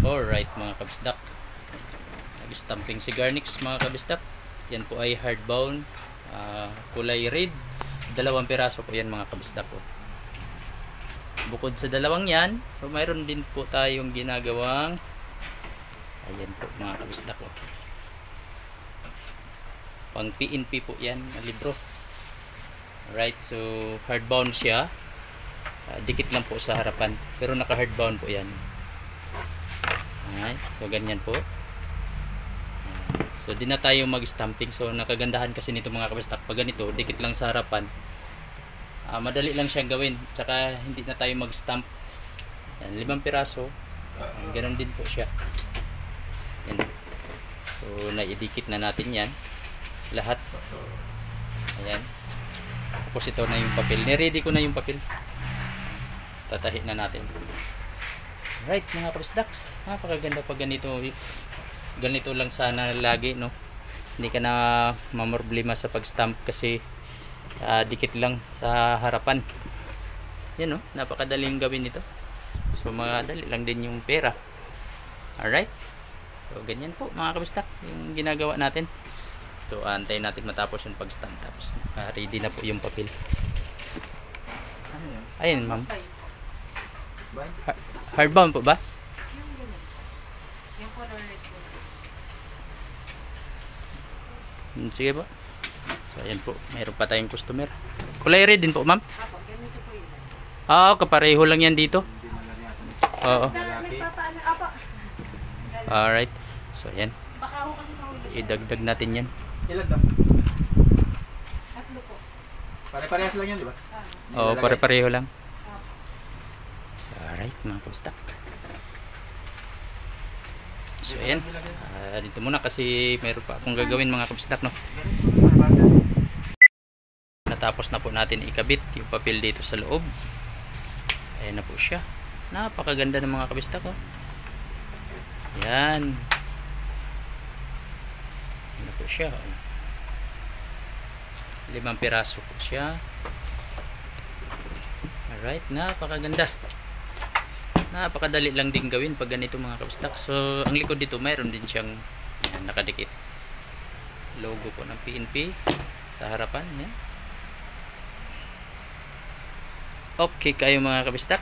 Alright mga kabisdak, nag-stamping si Garnix mga kabisdak. Yan po ay hardbound, kulay red. 2 piraso po yan mga kabisdak po. Bukod sa dalawang yan, so mayroon din po tayong ginagawang, ayan po mga kabisdak po, pang PNP po yan na libro. Alright, so hardbound siya, dikit lang po sa harapan, pero naka hardbound po yan. Alright, so ganyan po. So di na tayo mag-stamping. So nakagandahan kasi nito mga kabistak, pag ganito dikit lang sa harapan, madali lang siyang gawin, tsaka hindi na tayo mag-stamp. Yan, 5 piraso, ganoon din po siya. Yan. So naidikit na natin yan lahat. Ayan, tapos ito na yung papel, ni-ready ko na yung papel, tatahi na natin. Right mga kabisdak, napakaganda pag ganito. Ganito lang sana lagi, no? Hindi ka na mamroblema sa pag-stamp kasi dikit lang sa harapan. Yan, no? Napakadaling gawin ito. So madali lang din yung pera. Alright, so ganyan po mga kabistak yung ginagawa natin. So antayin natin matapos yung pag-stamp, tapos ready na po yung papel. Ayun ma'am, hardbound po ba? Yung color red po. Sige po. So ayan po, mayroon pa tayong customer. Kulay red din po ma'am? Apo, ganito po yun. Kapareho lang yan dito. Oo. Nagpapaano, apo. Alright, so ayan, Baka ako kasi mahuli siya. idagdag natin yan. Ilan daw? Tatlo po. Pare-parehas lang yan, di ba? Oo, pare-pareho lang. Apo. Alright mga kabistak. So ayan, dito muna kasi meron pa akong gagawin mga kabistak, no? Natapos na po natin ikabit yung papel dito sa loob. Ayan na po siya. Napakaganda ng mga kabistak, oh. Ayan. Ayan na po siya, oh. 5 piraso po siya. Alright, napakaganda. Napakadali lang din gawin pag ganito mga kabistak. So ang likod dito mayroon din siyang nakadikit logo po ng PNP sa harapan. Yan. Okay kayo mga kabistak.